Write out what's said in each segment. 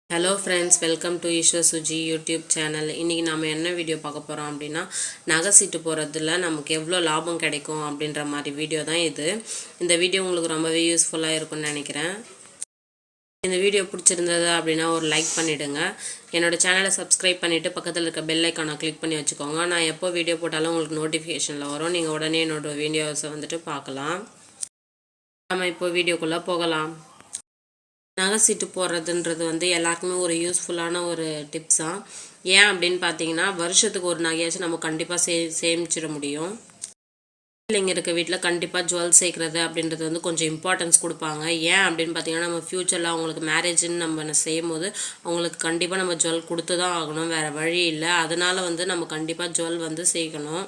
Hello friends, welcome to Eswar Suji YouTube channel. இன்றைக்கி நம்ம என்ன வீடியோ பார்க்க போகிறோம் அப்படின்னா, நகை சீட்டு போகிறதுல நமக்கு எவ்வளோ லாபம் கிடைக்கும் அப்படின்ற மாதிரி வீடியோ தான் இது. இந்த வீடியோ உங்களுக்கு ரொம்பவே யூஸ்ஃபுல்லாக இருக்கும்னு நினைக்கிறேன். இந்த வீடியோ பிடிச்சிருந்தது அப்படின்னா ஒரு லைக் பண்ணிவிடுங்க. என்னோடய சேனலை சப்ஸ்கிரைப் பண்ணிவிட்டு பக்கத்தில் இருக்க பெல் ஐக்கானை கிளிக் பண்ணி வச்சுக்கோங்க. நான் எப்போ வீடியோ போட்டாலும் உங்களுக்கு நோட்டிஃபிகேஷனில் வரும். நீங்கள் உடனே என்னோடய வீடியோஸை வந்துட்டு பார்க்கலாம். நம்ம இப்போ வீடியோக்குள்ளே போகலாம். நகை சீட்டு போடுறதுன்றது எல்லாருக்குமே ஒரு யூஸ்ஃபுல்லான ஒரு டிப்ஸ் தான். ஏன் அப்படின்னு பார்த்தீங்கன்னா, வருஷத்துக்கு ஒரு நகையாச்சும் நம்ம கண்டிப்பாக சேமிச்சிட முடியும். பிள்ளைங்க இருக்க வீட்டில் கண்டிப்பாக ஜுவல் சேர்க்குறது அப்படின்றது கொஞ்சம் இம்பார்ட்டன்ஸ் கொடுப்பாங்க. ஏன் அப்படின்னு பார்த்தீங்கன்னா, நம்ம ஃப்யூச்சரில் அவங்களுக்கு மேரேஜ்ன்னு நம்ம செய்யும் போது அவங்களுக்கு கண்டிப்பாக நம்ம ஜுவல் கொடுத்து தான் ஆகணும், வேறு வழி இல்லை. அதனால் நம்ம கண்டிப்பாக ஜுவல் சேர்க்கணும்.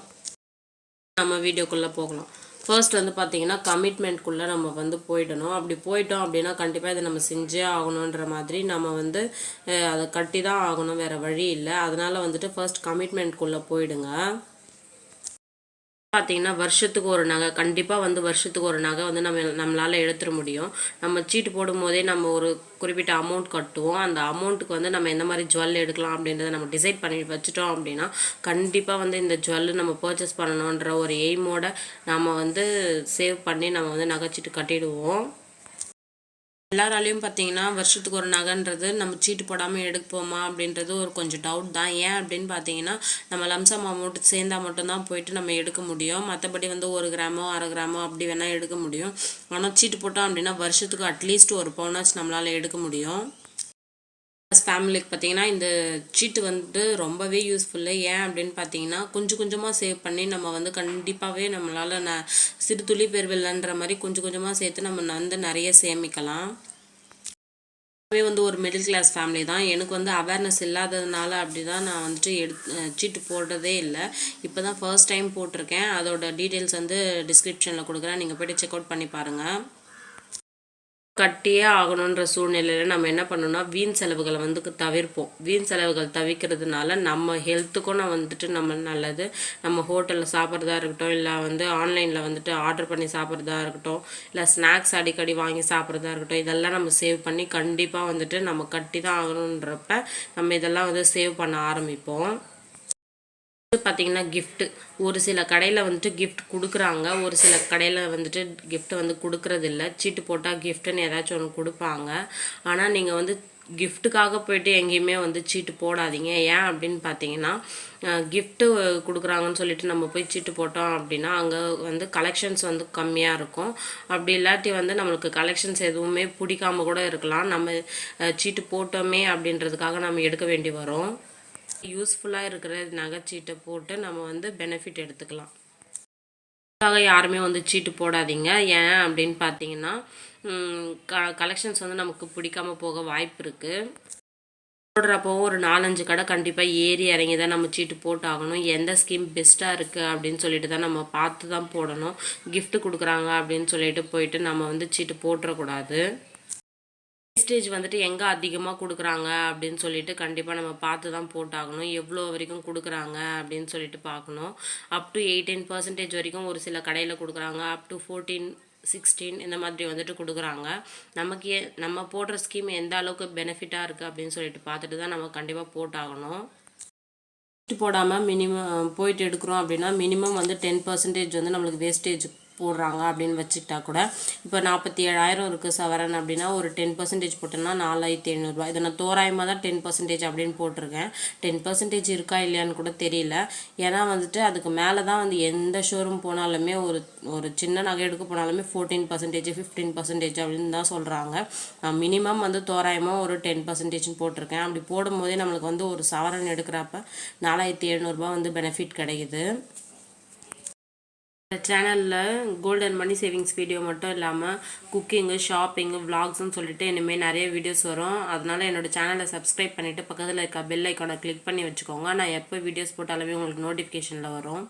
நம்ம வீடியோக்குள்ளே போகலாம். ஃபர்ஸ்ட் பார்த்தீங்கன்னா, கமிட்மெண்ட்குள்ளே நம்ம போயிடணும். அப்படி போயிட்டோம் அப்படின்னா கண்டிப்பாக இதை நம்ம செஞ்சே ஆகணுன்ற மாதிரி நம்ம அதை கட்டி தான் ஆகணும், வேறு வழி இல்லை. அதனால் ஃபர்ஸ்ட் கமிட்மெண்ட்குள்ளே போயிடுங்க. பார்த்தீங்கன்னா, வருஷத்துக்கு ஒரு நகை கண்டிப்பாக வருஷத்துக்கு ஒரு நகை நம்மளால் எடுத்துட முடியும். நம்ம சீட்டு போடும் போதே நம்ம ஒரு குறிப்பிட்ட அமௌண்ட் கட்டுவோம். அந்த அமௌண்ட்டுக்கு நம்ம எந்த மாதிரி ஜுவல் எடுக்கலாம் அப்படின்றத நம்ம டிசைட் பண்ணி வச்சுட்டோம் அப்படின்னா கண்டிப்பாக இந்த ஜுவல் நம்ம பர்ச்சேஸ் பண்ணணுன்ற ஒரு எய்மோட நம்ம சேவ் பண்ணி நம்ம நகைச்சீட்டு கட்டிடுவோம். எல்லாராலையும் பார்த்தீங்கன்னா, வருஷத்துக்கு ஒரு நகைன்றது நம்ம சீட்டு போடாமல் எடுப்போமா அப்படின்றது ஒரு கொஞ்சம் டவுட் தான். ஏன் அப்படின்னு பார்த்தீங்கன்னா, நம்ம லம்சம் அமௌண்ட் சேர்ந்தா மட்டும்தான் போயிட்டு நம்ம எடுக்க முடியும். மற்றபடி 1 கிராமோ 1/2 கிராமோ அப்படி வேணால் எடுக்க முடியும். ஆனால் சீட்டு போட்டோம் அப்படின்னா வருஷத்துக்கு அட்லீஸ்ட் 1 பவுனாச்சும் நம்மளால் எடுக்க முடியும். ஃபேமிலிக்கு பார்த்தீங்கன்னா, இந்த சீட்டு ரொம்பவே யூஸ்ஃபுல்லு. ஏன் அப்படின்னு பார்த்தீங்கன்னா, கொஞ்சம் கொஞ்சமாக சேவ் பண்ணி நம்ம கண்டிப்பாகவே நம்மளால் சிறு துளி பெருவெள்ளன்ற மாதிரி கொஞ்சம் கொஞ்சமாக சேர்த்து நம்ம நிறைய சேமிக்கலாம். ஒரு மிடில் கிளாஸ் ஃபேமிலி தான். எனக்கு அவேர்னஸ் இல்லாததுனால அப்படி தான் நான் சீட்டு போடுறதே இல்லை. இப்போ தான் ஃபர்ஸ்ட் டைம் போட்டிருக்கேன். அதோட டீட்டெயில்ஸ் டிஸ்கிரிப்ஷனில் கொடுக்குறேன், நீங்கள் போய்ட்டு செக் அவுட் பண்ணி பாருங்கள். கட்டியே ஆகணுன்ற சூழ்நிலையில் நம்ம என்ன பண்ணணும்னா, வீண் செலவுகளை தவிர்ப்போம். வீண் செலவுகள் தவிர்க்கிறதுனால நம்ம ஹெல்த்துக்கும் நம்ம நல்லது. நம்ம ஹோட்டலில் சாப்பிட்றதா இருக்கட்டும், இல்லை ஆன்லைனில் ஆர்டர் பண்ணி சாப்பிட்றதா இருக்கட்டும், இல்லை ஸ்நாக்ஸ் அடிக்கடி வாங்கி சாப்பிட்றதா இருக்கட்டும், இதெல்லாம் நம்ம சேவ் பண்ணி கண்டிப்பாக நம்ம கட்டி தான் ஆகணுன்றப்ப நம்ம இதெல்லாம் சேவ் பண்ண ஆரம்பிப்போம். பார்த்தீங்கன்னா, கிஃப்ட்டு ஒரு சில கடையில் கிஃப்ட் கொடுக்குறாங்க, ஒரு சில கடையில் கிஃப்ட்டு கொடுக்குறதில்ல. சீட்டு போட்டால் கிஃப்ட்டுன்னு ஏதாச்சும் ஒன்று கொடுப்பாங்க. ஆனால் நீங்கள் கிஃப்ட்டுக்காக போய்ட்டு எங்கேயுமே சீட்டு போடாதீங்க. ஏன் அப்படின்னு பார்த்தீங்கன்னா, கிஃப்ட்டு கொடுக்குறாங்கன்னு சொல்லிட்டு நம்ம போய் சீட்டு போட்டோம் அப்படின்னா அங்கே கலெக்ஷன்ஸ் கம்மியாக இருக்கும். அப்படி இல்லாட்டி நம்மளுக்கு கலெக்ஷன்ஸ் எதுவுமே பிடிக்காம கூட இருக்கலாம். நம்ம சீட்டு போட்டோமே அப்படின்றதுக்காக நம்ம எடுக்க வேண்டி வரும். யூஸ்ஃபுல்லாக இருக்கிற நகைச்சீட்டை போட்டு நம்ம பெனிஃபிட் எடுத்துக்கலாம். அதுக்காக யாருமே சீட்டு போடாதீங்க. ஏன் அப்படின்னு பார்த்தீங்கன்னா, கலெக்ஷன்ஸ் நமக்கு பிடிக்காம போக வாய்ப்பு இருக்குது. போடுறப்போ ஒரு 4-5 கடை கண்டிப்பாக ஏறி இறங்கி தான் நம்ம சீட்டு போட்டாகணும். எந்த ஸ்கீம் பெஸ்ட்டாக இருக்குது அப்படின்னு சொல்லிட்டு தான் நம்ம பார்த்து தான் போடணும். கிஃப்ட் கொடுக்குறாங்க அப்படின்னு சொல்லிட்டு போயிட்டு நம்ம சீட்டு போட்டுறக்கூடாது. வேஸ்டேஜ் எங்கே அதிகமாக கொடுக்குறாங்க அப்படின்னு சொல்லிட்டு கண்டிப்பாக நம்ம பார்த்து தான் போட்டாகணும். எவ்வளோ வரைக்கும் கொடுக்குறாங்க அப்படின்னு சொல்லிட்டு பார்க்கணும். அப் டு 18% வரைக்கும் ஒரு சில கடையில் கொடுக்குறாங்க. அப் டு 14, 16 இந்த மாதிரி கொடுக்குறாங்க. நம்ம போடுற ஸ்கீம் எந்த அளவுக்கு பெனிஃபிட்டாக இருக்குது அப்படின்னு சொல்லிட்டு பார்த்துட்டு தான் நம்ம கண்டிப்பாக போட்டாகணும். போடாமல் மினிமம் போயிட்டு எடுக்கிறோம் அப்படின்னா மினிமம் 10% நம்மளுக்கு வேஸ்டேஜ் போடுறாங்க அப்படின்னு வச்சுக்கிட்டா கூட, இப்போ 47,000 இருக்குது சவரன் அப்படின்னா ஒரு 10% போட்டோம்னா 4,500 இதை நான் தோராயமாக தான் 10% அப்படின்னு போட்டிருக்கேன். 10% இருக்கா இல்லையான்னு கூட தெரியல. ஏன்னா அதுக்கு மேலே தான் எந்த ஷோரூம் போனாலுமே ஒரு சின்ன நகை எடுக்க போனாலுமே 14%, 15% அப்படின்னு தான் சொல்கிறாங்க. நான் மினிமம் தோராயமாக ஒரு 10% போட்டிருக்கேன். அப்படி போடும்போதே நம்மளுக்கு ஒரு சவரன் எடுக்கிறப்ப 4,700 பெனிஃபிட் கிடைக்குது. இந்த சேனலில் gold and money savings video மட்டும் இல்லாமல் குக்கிங்கு, ஷாப்பிங்கு, விளாக்ஸ்ன்னு சொல்லிட்டு இனிமேல் நிறைய வீடியோஸ் வரும். அதனால் என்னோடய சேனலை சப்ஸ்கிரைப் பண்ணிவிட்டு பக்கத்தில் இருக்க பெல் ஐக்கானை கிளிக் பண்ணி வச்சுக்கோங்க. நான் எப்போ வீடியோஸ் போட்டாலுமே உங்களுக்கு நோட்டிஃபிகேஷனில் வரும்.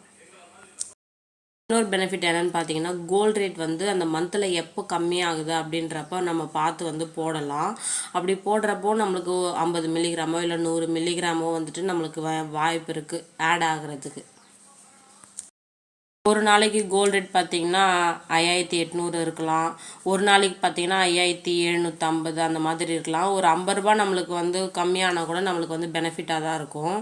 இன்னொரு பெனிஃபிட் என்னென்னு பார்த்தீங்கன்னா, கோல்டு ரேட் அந்த மந்தில் எப்போ கம்மியாகுது அப்படின்றப்ப நம்ம பார்த்து போடலாம். அப்படி போடுறப்போ நம்மளுக்கு 50 மில்லிகிராமோ இல்லை 100 மில்லிகிராமோ நம்மளுக்கு வாய்ப்பு இருக்குது ஆட் ஆகிறதுக்கு. ஒரு நாளைக்கு கோல்டு ரேட் பார்த்தீங்கன்னா 5800 இருக்கலாம். ஒரு நாளைக்கு பார்த்தீங்கன்னா 5750 அந்த மாதிரி இருக்கலாம். ஒரு 50 ரூபா நம்மளுக்கு வந்து கம்மியானா கூட நம்மளுக்கு வந்து பெனிஃபிட்டாக தான் இருக்கும்.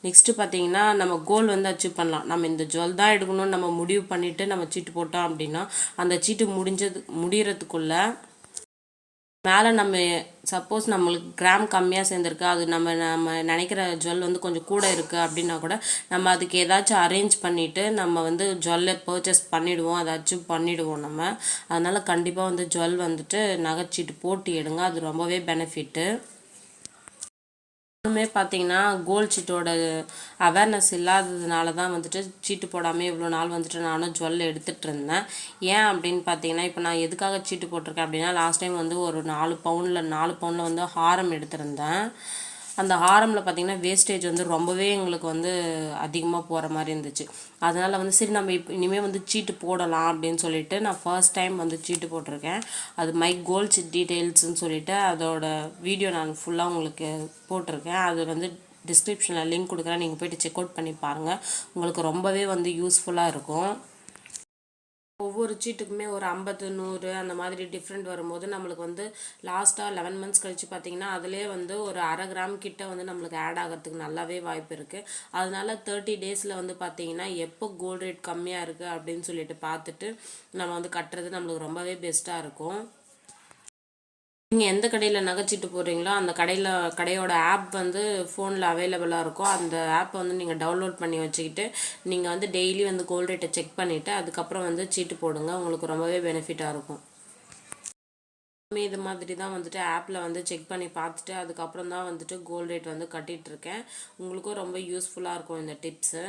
நெக்ஸ்ட்டு பார்த்தீங்கன்னா நம்ம கோல் வந்து அச்சீவ் பண்ணலாம். நம்ம இந்த ஜுவல் தான் எடுக்கணும்னு நம்ம முடிவு பண்ணிவிட்டு நம்ம சீட்டு போட்டோம் அப்படின்னா அந்த சீட்டு முடியறதுக்குள்ள மேலே நம்ம சப்போஸ் நம்மளுக்கு கிராம் கம்மியாக சேர்ந்துருக்கு, அது நம்ம நினைக்கிற ஜுவல் வந்து கொஞ்சம் கூட இருக்குது அப்படின்னா கூட நம்ம அதுக்கு ஏதாச்சும் அரேஞ்ச் பண்ணிவிட்டு நம்ம வந்து ஜுவல்லை பர்ச்சேஸ் பண்ணிவிடுவோம், அதை அச்சீவ் பண்ணிவிடுவோம் நம்ம. அதனால் கண்டிப்பாக வந்து ஜுவல் வந்துட்டு நகைச்சீட்டு போட்டு எடுங்க, அது ரொம்பவே பெனிஃபிட்டு. இன்னுமே பார்த்தீங்கன்னா கோல்டு சீட்டோட அவேர்னஸ் இல்லாததுனால தான் வந்துட்டு சீட்டு போடாமல் இவ்வளோ நாள் வந்துட்டு நானும் ஜுவல் எடுத்துகிட்டு இருந்தேன். ஏன் அப்படின்னு பார்த்தீங்கன்னா இப்போ நான் எதுக்காக சீட்டு போட்டிருக்கேன் அப்படின்னா லாஸ்ட் டைம் வந்து ஒரு 4 பவுனில் வந்து ஹாரம் எடுத்திருந்தேன். அந்த ஹாரமில் பார்த்திங்கன்னா வேஸ்டேஜ் வந்து ரொம்பவே எங்களுக்கு வந்து அதிகமாக போகிற மாதிரி இருந்துச்சு. அதனால் வந்து சரி நம்ம இனிமேல் வந்து சீட்டு போடலாம் அப்படின்னு சொல்லிட்டு நான் ஃபர்ஸ்ட் டைம் வந்து சீட்டு போட்டிருக்கேன். அது மை கோல்ட் டீட்டெயில்ஸ்ன்னு சொல்லிட்டு அதோட வீடியோ நான் ஃபுல்லாக உங்களுக்கு போட்டிருக்கேன். அது வந்து டிஸ்கிரிப்ஷனில் லிங்க் கொடுக்குறேன், நீங்கள் போய்ட்டு செக் அவுட் பண்ணி பாருங்கள். உங்களுக்கு ரொம்பவே வந்து யூஸ்ஃபுல்லாக இருக்கும். ஒவ்வொரு சீட்டுக்குமே ஒரு 50 100 அந்த மாதிரி டிஃப்ரெண்ட் வரும்போது நம்மளுக்கு வந்து லாஸ்ட்டாக 11 மந்த்ஸ் கழித்து பார்த்திங்கன்னா அதிலே வந்து ஒரு 1/2 கிராம் கிட்ட வந்து நம்மளுக்கு ஆட் ஆகிறதுக்கு நல்லாவே வாய்ப்பு இருக்குது. அதனால 30 டேஸில் வந்து பார்த்திங்கன்னா எப்போ கோல்டு ரேட் கம்மியாக இருக்குது அப்படின்னு சொல்லிட்டு பார்த்துட்டு நம்ம வந்து கட்டுறது நம்மளுக்கு ரொம்பவே பெஸ்ட்டாக இருக்கும். நீங்கள் எந்த கடையில் நகைச்சீட்டு போடுறீங்களோ அந்த கடையோட ஆப் வந்து ஃபோனில் அவைலபிளாக இருக்கும். அந்த ஆப்பை வந்து நீங்கள் டவுன்லோட் பண்ணி வச்சுக்கிட்டு நீங்கள் வந்து டெய்லி வந்து கோல்டு ரேட்டை செக் பண்ணிவிட்டு அதுக்கப்புறம் வந்து சீட்டு போடுங்க, உங்களுக்கு ரொம்பவே பெனிஃபிட்டாக இருக்கும். இது மாதிரி தான் வந்துட்டு ஆப்பில் வந்து செக் பண்ணி பார்த்துட்டு அதுக்கப்புறம் தான் வந்துட்டு கோல்டு ரேட் வந்து கட்டிகிட்ருக்கேன். உங்களுக்கும் ரொம்ப யூஸ்ஃபுல்லாக இருக்கும் இந்த டிப்ஸு.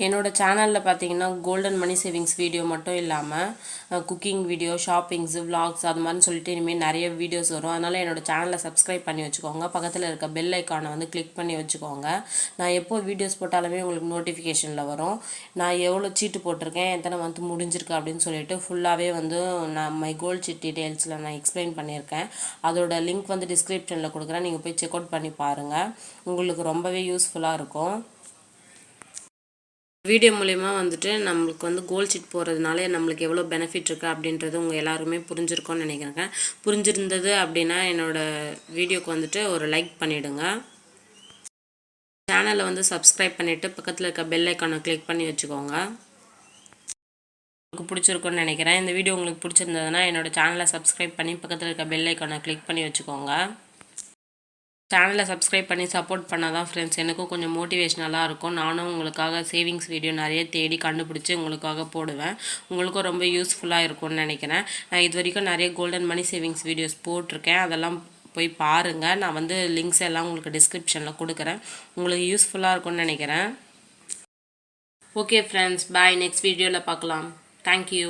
என்னோட சேனலில் பார்த்தீங்கன்னா கோல்டன் மணி சேவிங்ஸ் வீடியோ மட்டும் இல்லாமல் குக்கிங் வீடியோ, ஷாப்பிங்ஸு, விலாக்ஸ் அது மாதிரி சொல்லிட்டு இனிமேல் நிறைய வீடியோஸ் வரும். அதனால் என்னோட சேனலை சப்ஸ்கிரைப் பண்ணி வச்சுக்கோங்க. பக்கத்தில் இருக்க பெல் ஐக்கானை வந்து கிளிக் பண்ணி வச்சுக்கோங்க. நான் எப்போ வீடியோஸ் போட்டாலுமே உங்களுக்கு நோட்டிஃபிகேஷனில் வரும். நான் எவ்வளோ சீட்டு போட்டிருக்கேன், எத்தனை மந்த் முடிஞ்சிருக்கு அப்படின்னு சொல்லிட்டு ஃபுல்லாகவே வந்து நான் மை கோல்ட் சீட் டீட்டெயில்ஸில் நான் எக்ஸ்பிளைன் பண்ணியிருக்கேன். அதோட லிங்க் வந்து டிஸ்கிரிப்ஷனில் கொடுக்குறேன், நீங்கள் போய் செக் அவுட் பண்ணி பாருங்கள். உங்களுக்கு ரொம்பவே யூஸ்ஃபுல்லாக இருக்கும். வீடியோ மூலயமா வந்துட்டு நம்மளுக்கு வந்து கோல்ட் சீட் போகிறதுனால நம்மளுக்கு எவ்வளோ பெனிஃபிட் இருக்குது அப்படின்றது உங்கள் எல்லாருமே புரிஞ்சிருக்கோன்னு நினைக்கிறேன். புரிஞ்சிருந்தது அப்படின்னா என்னோடய வீடியோக்கு வந்துட்டு ஒரு லைக் பண்ணிவிடுங்க. சேனலை வந்து சப்ஸ்கிரைப் பண்ணிவிட்டு பக்கத்தில் இருக்க பெல் ஐக்கானை கிளிக் பண்ணி வச்சுக்கோங்க. உங்களுக்கு பிடிச்சிருக்குன்னு நினைக்கிறேன். இந்த வீடியோ உங்களுக்கு பிடிச்சிருந்ததுன்னா என்னோடய சேனலை சப்ஸ்கிரைப் பண்ணி பக்கத்தில் இருக்க பெல் ஐக்கானை கிளிக் பண்ணி வச்சுக்கோங்க. சேனலை சப்ஸ்கிரைப் பண்ணி சப்போர்ட் பண்ணால் தான் ஃப்ரெண்ட்ஸ் எனக்கும் கொஞ்சம் மோட்டிவேஷ்னலாக இருக்கும். நானும் உங்களுக்காக சேவிங்ஸ் வீடியோ நிறைய தேடி கண்டுபிடிச்சி உங்களுக்காக போடுவேன். உங்களுக்கும் ரொம்ப யூஸ்ஃபுல்லாக இருக்கும்னு நினைக்கிறேன். நான் இது வரைக்கும் நிறைய கோல்டன் மணி சேவிங்ஸ் வீடியோஸ் போட்டிருக்கேன், அதெல்லாம் போய் பாருங்கள். நான் வந்து லிங்க்ஸ் எல்லாம் உங்களுக்கு டிஸ்கிரிப்ஷனில் கொடுக்குறேன். உங்களுக்கு யூஸ்ஃபுல்லாக இருக்கும்னு நினைக்கிறேன். ஓகே ஃப்ரெண்ட்ஸ், பாய். நெக்ஸ்ட் வீடியோவில் பார்க்கலாம். தேங்க்யூ.